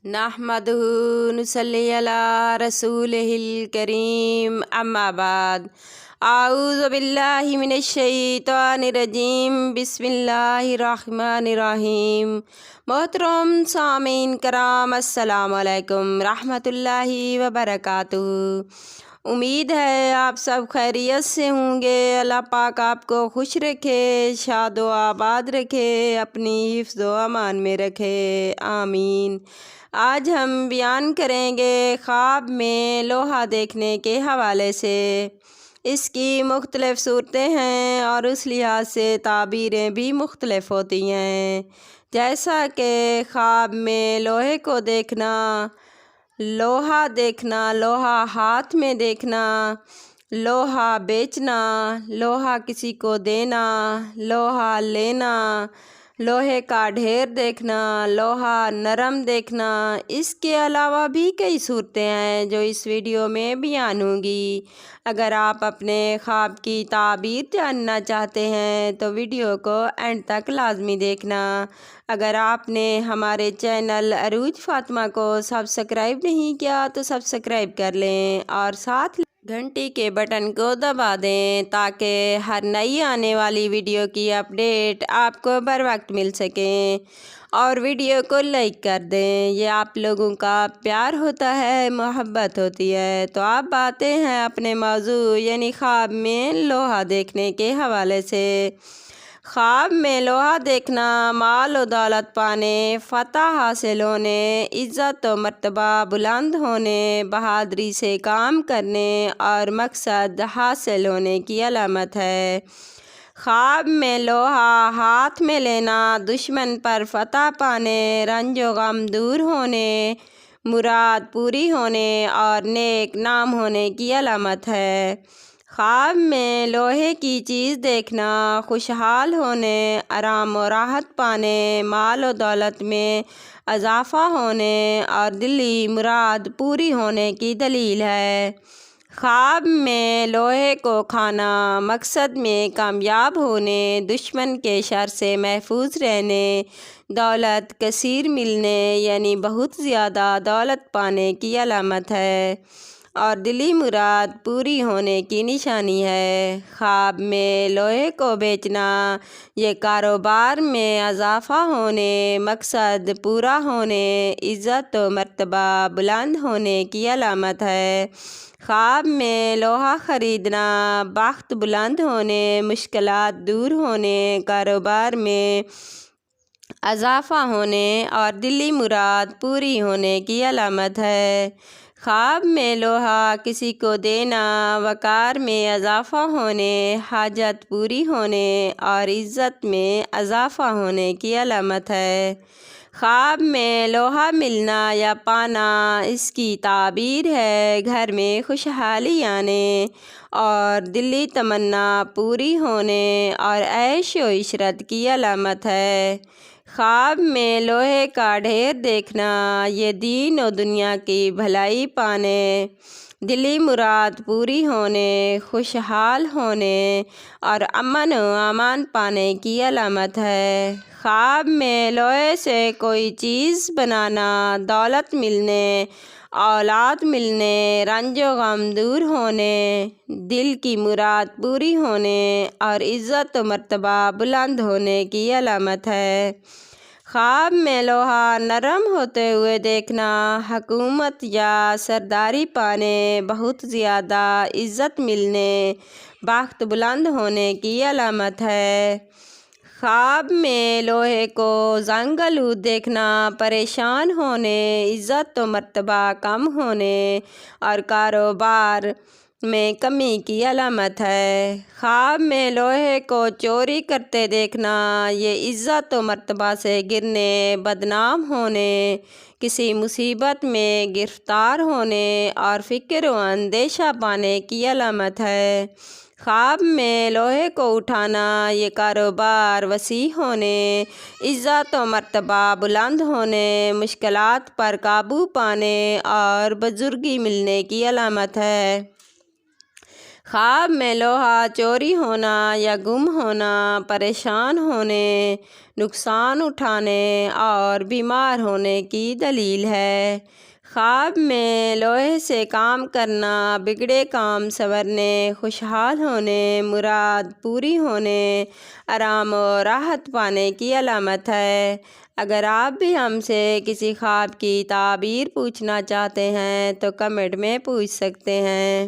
नहमदुहु नुसल्ली अला रसूलिहिल करीम अम्मा बाद आऊज़ु बिल्लाहि मिनश शैतानिर रजीम बिस्मिल्लाहिर रहमानिर रहीम। मोहतरम सामीन कराम अस्सलाम वालेकुम रहमतुल्लाहि व बरकातुहू। उम्मीद है आप सब खैरियत से होंगे। अल्लाह पाक आपको खुश रखे, शाद व आबाद रखे, अपनी हिफ्ज़ व अमान में रखे, आमीन। आज हम बयान करेंगे ख्वाब में लोहा देखने के हवाले से। इसकी मुख्तलिफ़ सूरतें हैं और उस लिहाज से ताबीरें भी मुख्तलिफ़ होती हैं। जैसा कि ख्वाब में लोहे को देखना, लोहा हाथ में देखना, लोहा बेचना, लोहा किसी को देना, लोहा लेना, लोहे का ढेर देखना, लोहा नरम देखना। इसके अलावा भी कई सूरतें हैं जो इस वीडियो में बयान होंगी। अगर आप अपने ख्वाब की ताबीर जानना चाहते हैं तो वीडियो को एंड तक लाजमी देखना। अगर आपने हमारे चैनल अरूज फातिमा को सब्सक्राइब नहीं किया तो सब्सक्राइब कर लें और साथ घंटी के बटन को दबा दें ताकि हर नई आने वाली वीडियो की अपडेट आपको बर वक्त मिल सके। और वीडियो को लाइक कर दें, ये आप लोगों का प्यार होता है, मोहब्बत होती है। तो आप आते हैं अपने मौजू यानी ख्वाब में लोहा देखने के हवाले से। ख्वाब में लोहा देखना माल और दौलत पाने, फ़तह हासिल होने, इज़्ज़त और मर्तबा बुलंद होने, बहादुरी से काम करने और मकसद हासिल होने की अलामत है। ख्वाब में लोहा हाथ में लेना दुश्मन पर फ़तह पाने, रंजो गम दूर होने, मुराद पूरी होने और नेक नाम होने की अलामत है। ख्वाब में लोहे की चीज़ देखना खुशहाल होने, आराम और राहत पाने, माल और दौलत में इजाफ़ा होने और दिली मुराद पूरी होने की दलील है। ख्वाब में लोहे को खाना मकसद में कामयाब होने, दुश्मन के शर से महफूज रहने, दौलत कसीर मिलने यानी बहुत ज़्यादा दौलत पाने की अलामत है और दिली मुराद पूरी होने की निशानी है। ख्वाब में लोहे को बेचना ये कारोबार में इजाफ़ा होने, मकसद पूरा होने, इज़्ज़त व मर्तबा बुलंद होने की अलामत है। ख्वाब में लोहा ख़रीदना बख्त बुलंद होने, मुश्किलात दूर होने, कारोबार में इजाफ़ा होने और दिली मुराद पूरी होने की अलामत है। ख्वाब में लोहा किसी को देना वक़ार में इजाफ़ा होने, हाजत पूरी होने और इज़्ज़त में इजाफ़ा होने की अलामत है। ख्वाब में लोहा मिलना या पाना इसकी ताबीर है घर में खुशहाली आने और दिली तमन्ना पूरी होने और ऐश व इशरत की अलामत है। ख्वाब में लोहे का ढेर देखना ये दीन और दुनिया की भलाई पाने, दिली मुराद पूरी होने, खुशहाल होने और अमन व अमान पाने की अलामत है। ख्वाब में लोहे से कोई चीज़ बनाना दौलत मिलने, औलाद मिलने, रंजो गम दूर होने, दिल की मुराद पूरी होने और इज़्ज़त व मर्तबा बुलंद होने की अलामत है। ख्वाब में लोहा नरम होते हुए देखना हुकूमत या सरदारी पाने, बहुत ज़्यादा इज़्ज़त मिलने, बख्त बुलंद होने की अलामत है। ख्वाब में लोहे को जंग आलूद देखना परेशान होने, इज़्ज़त व मर्तबा कम होने और कारोबार में कमी की अलामत है। ख्वाब में लोहे को चोरी करते देखना ये इज़्ज़त व मर्तबा से गिरने, बदनाम होने, किसी मुसीबत में गिरफ़्तार होने और फ़िक्र व अंदेशा पाने की अलामत है। ख्वाब में लोहे को उठाना ये कारोबार वसी होने, इज़्ज़त व मर्तबा बुलंद होने, मुश्किलात पर काबू पाने और बुजुर्गी मिलने की अलामत है। خواب میں لوہا چوری ہونا یا گم ہونا پریشان ہونے، نقصان اٹھانے اور بیمار ہونے کی دلیل ہے۔ خواب میں لوہے سے کام کرنا بگڑے کام سنورنے، خوشحال ہونے، مراد پوری ہونے، آرام و راحت پانے کی علامت ہے۔ اگر آپ بھی ہم سے کسی خواب کی تعبیر پوچھنا چاہتے ہیں تو کمنٹ میں پوچھ سکتے ہیں۔